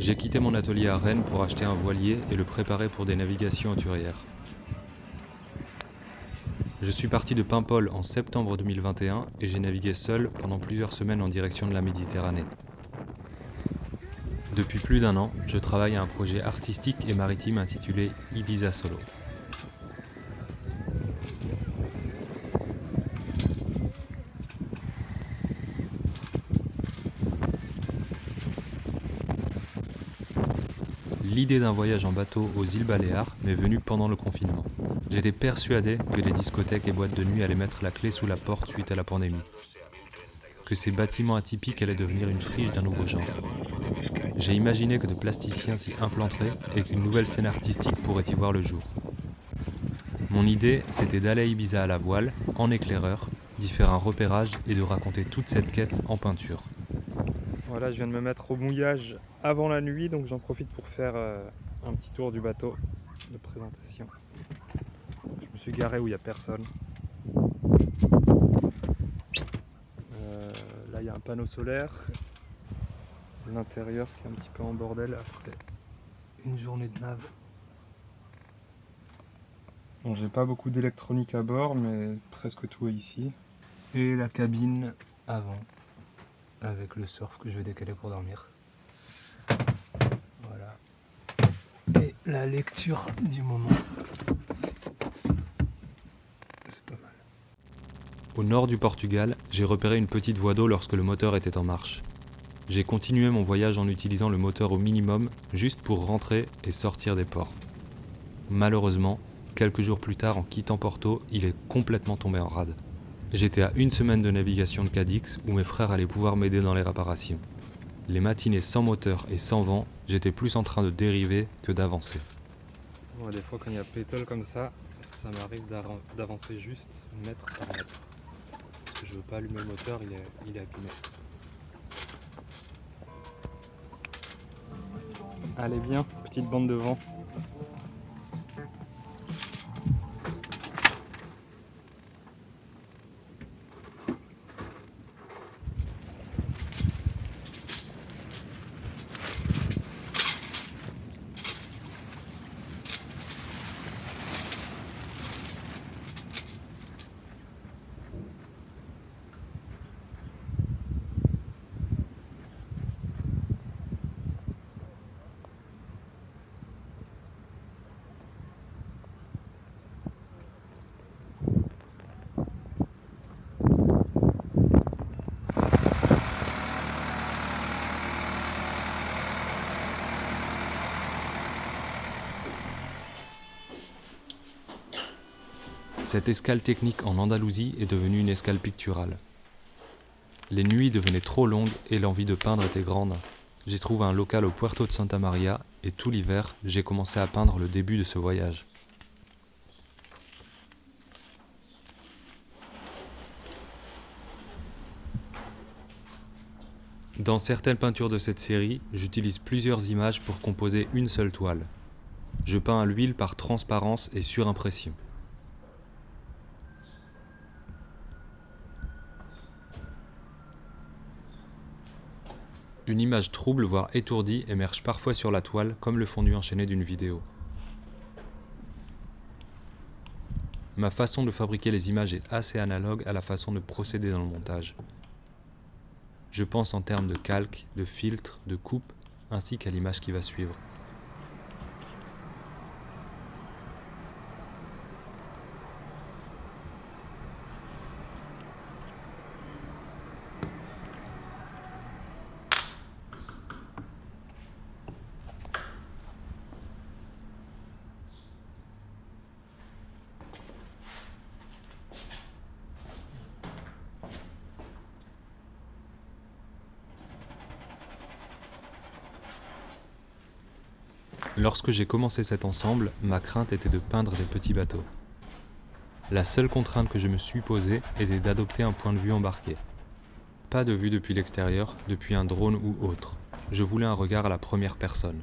J'ai quitté mon atelier à Rennes pour acheter un voilier et le préparer pour des navigations hauturières. Je suis parti de Paimpol en septembre 2021 et j'ai navigué seul pendant plusieurs semaines en direction de la Méditerranée. Depuis plus d'un an, je travaille à un projet artistique et maritime intitulé Ibiza Solo. L'idée d'un voyage en bateau aux îles Baléares m'est venue pendant le confinement. J'étais persuadé que les discothèques et boîtes de nuit allaient mettre la clé sous la porte suite à la pandémie. Que ces bâtiments atypiques allaient devenir une friche d'un nouveau genre. J'ai imaginé que de plasticiens s'y implanteraient et qu'une nouvelle scène artistique pourrait y voir le jour. Mon idée, c'était d'aller à Ibiza à la voile, en éclaireur, d'y faire un repérage et de raconter toute cette quête en peinture. Voilà, je viens de me mettre au mouillage avant la nuit, donc j'en profite pour faire un petit tour du bateau de présentation. Je me suis garé où il n'y a personne. Là, il y a un panneau solaire. L'intérieur qui est un petit peu en bordel après une journée de nave. Bon, j'ai pas beaucoup d'électronique à bord, mais presque tout est ici. Et la cabine avant, avec le surf que je vais décaler pour dormir. Voilà. Et la lecture du moment. C'est pas mal. Au nord du Portugal, j'ai repéré une petite voie d'eau lorsque le moteur était en marche. J'ai continué mon voyage en utilisant le moteur au minimum, juste pour rentrer et sortir des ports. Malheureusement, quelques jours plus tard, en quittant Porto, il est complètement tombé en rade. J'étais à une semaine de navigation de Cadix où mes frères allaient pouvoir m'aider dans les réparations. Les matinées sans moteur et sans vent, j'étais plus en train de dériver que d'avancer. Ouais, des fois, quand il y a pétole comme ça m'arrive d'avancer juste mètre par mètre. Parce que je veux pas allumer le moteur, il est abîmé. Allez, bien, petite bande de vent. Cette escale technique en Andalousie est devenue une escale picturale. Les nuits devenaient trop longues et l'envie de peindre était grande. J'ai trouvé un local au Puerto de Santa Maria et tout l'hiver, j'ai commencé à peindre le début de ce voyage. Dans certaines peintures de cette série, j'utilise plusieurs images pour composer une seule toile. Je peins à l'huile par transparence et surimpression. Une image trouble voire étourdie émerge parfois sur la toile comme le fondu enchaîné d'une vidéo. Ma façon de fabriquer les images est assez analogue à la façon de procéder dans le montage. Je pense en termes de calque, de filtre, de coupe, ainsi qu'à l'image qui va suivre. Lorsque j'ai commencé cet ensemble, ma crainte était de peindre des petits bateaux. La seule contrainte que je me suis posée était d'adopter un point de vue embarqué. Pas de vue depuis l'extérieur, depuis un drone ou autre. Je voulais un regard à la première personne.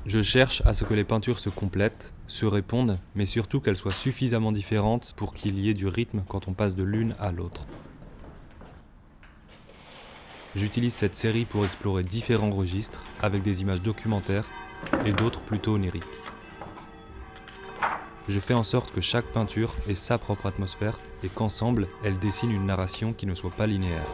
Je cherche à ce que les peintures se complètent, se répondent, mais surtout qu'elles soient suffisamment différentes pour qu'il y ait du rythme quand on passe de l'une à l'autre. J'utilise cette série pour explorer différents registres avec des images documentaires et d'autres plutôt oniriques. Je fais en sorte que chaque peinture ait sa propre atmosphère et qu'ensemble, elles dessinent une narration qui ne soit pas linéaire.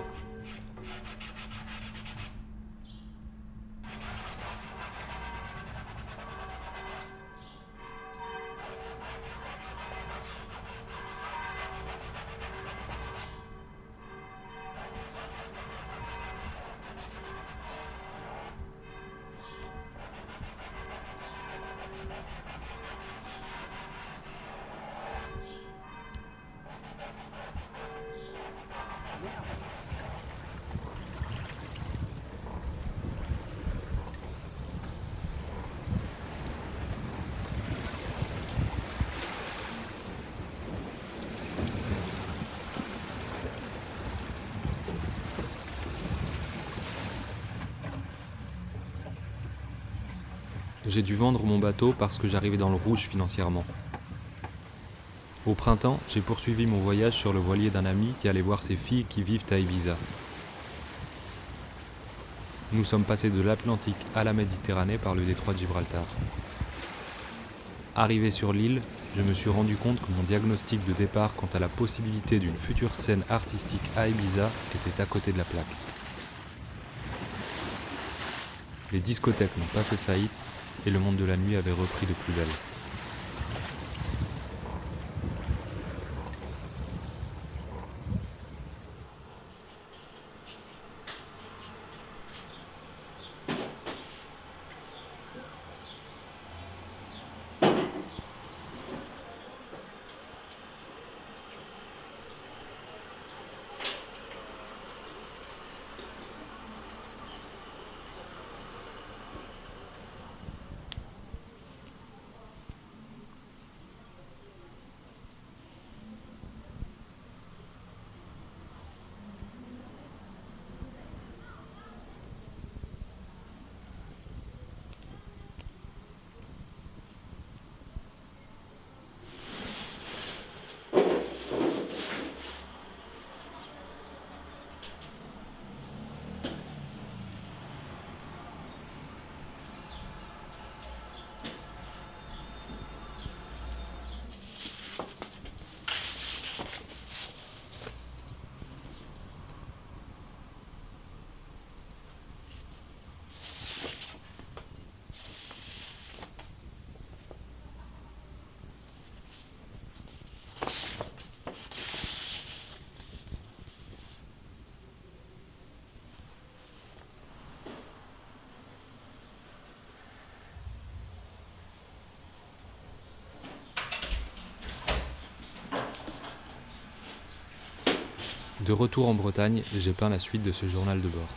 J'ai dû vendre mon bateau parce que j'arrivais dans le rouge financièrement. Au printemps, j'ai poursuivi mon voyage sur le voilier d'un ami qui allait voir ses filles qui vivent à Ibiza. Nous sommes passés de l'Atlantique à la Méditerranée par le détroit de Gibraltar. Arrivé sur l'île, je me suis rendu compte que mon diagnostic de départ quant à la possibilité d'une future scène artistique à Ibiza était à côté de la plaque. Les discothèques n'ont pas fait faillite et le monde de la nuit avait repris de plus belle. De retour en Bretagne, j'ai peint la suite de ce journal de bord.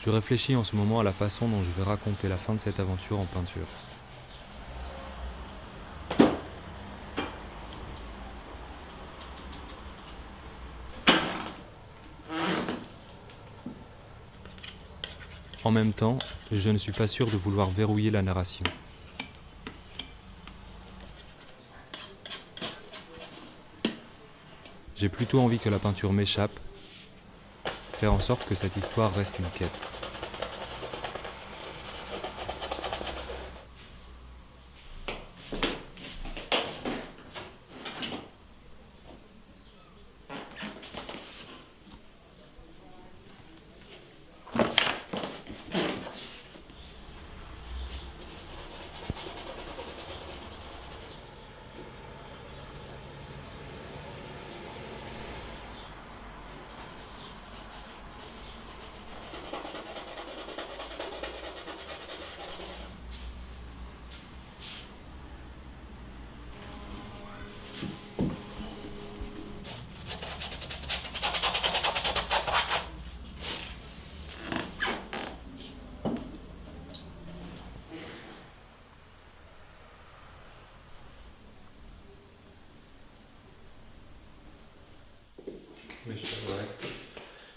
Je réfléchis en ce moment à la façon dont je vais raconter la fin de cette aventure en peinture. En même temps, je ne suis pas sûr de vouloir verrouiller la narration. J'ai plutôt envie que la peinture m'échappe, faire en sorte que cette histoire reste une quête.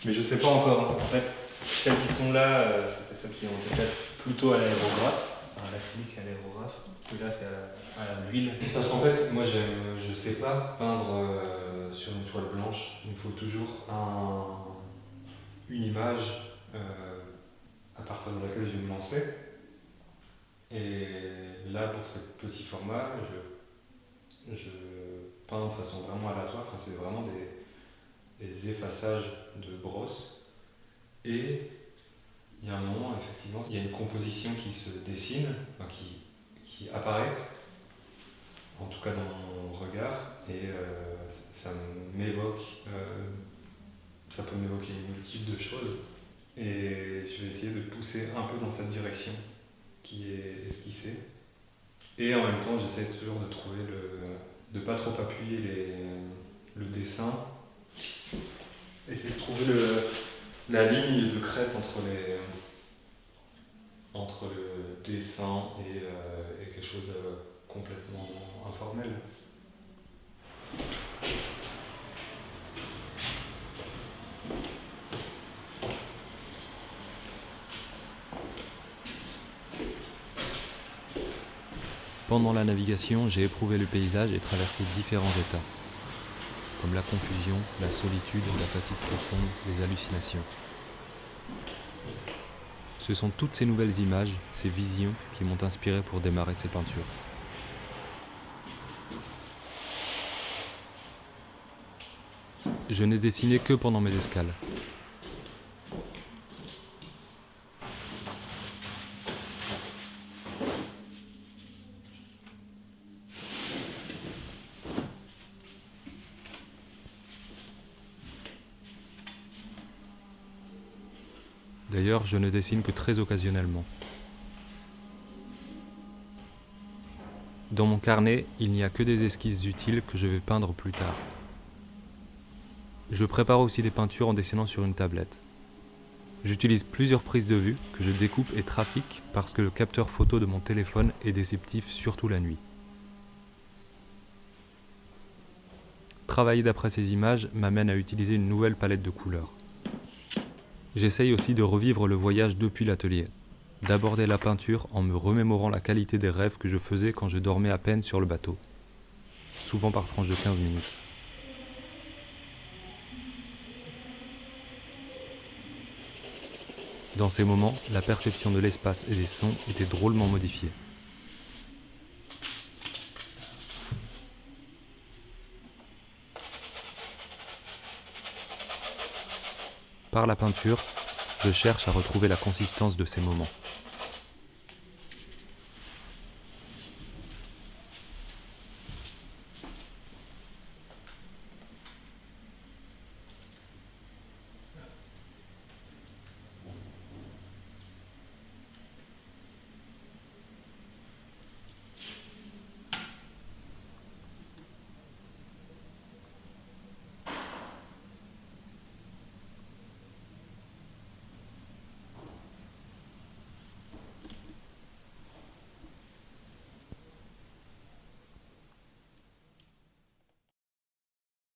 Mais je sais pas encore. En fait, celles qui sont là, c'était celles qui ont été faites plutôt à l'aérographe, à l'acrylique, à l'aérographe. Et là, c'est à l'huile. Parce qu'en fait, moi, je sais pas peindre sur une toile blanche. Il me faut toujours une image à partir de laquelle je vais me lancer. Et là, pour ce petit format, je peins de façon vraiment aléatoire, enfin, c'est vraiment des effaçages de brosse. Et il y a un moment, effectivement, il y a une composition qui se dessine, enfin, qui apparaît, en tout cas dans mon regard, et ça m'évoque, ça peut m'évoquer une multitude de choses. Et je vais essayer de pousser un peu dans cette direction qui est esquissée. Et en même temps, j'essaie toujours de trouver de pas trop appuyer le dessin. Essayer de trouver la ligne de crête entre le dessin et quelque chose de complètement informel. Pendant la navigation, j'ai éprouvé le paysage et traversé différents états, comme la confusion, la solitude, la fatigue profonde, les hallucinations. Ce sont toutes ces nouvelles images, ces visions qui m'ont inspiré pour démarrer ces peintures. Je n'ai dessiné que pendant mes escales. D'ailleurs, je ne dessine que très occasionnellement. Dans mon carnet, il n'y a que des esquisses utiles que je vais peindre plus tard. Je prépare aussi des peintures en dessinant sur une tablette. J'utilise plusieurs prises de vue que je découpe et trafique parce que le capteur photo de mon téléphone est déceptif, surtout la nuit. Travailler d'après ces images m'amène à utiliser une nouvelle palette de couleurs. J'essaye aussi de revivre le voyage depuis l'atelier, d'aborder la peinture en me remémorant la qualité des rêves que je faisais quand je dormais à peine sur le bateau, souvent par tranche de 15 minutes. Dans ces moments, la perception de l'espace et des sons était drôlement modifiée. Par la peinture, je cherche à retrouver la consistance de ces moments.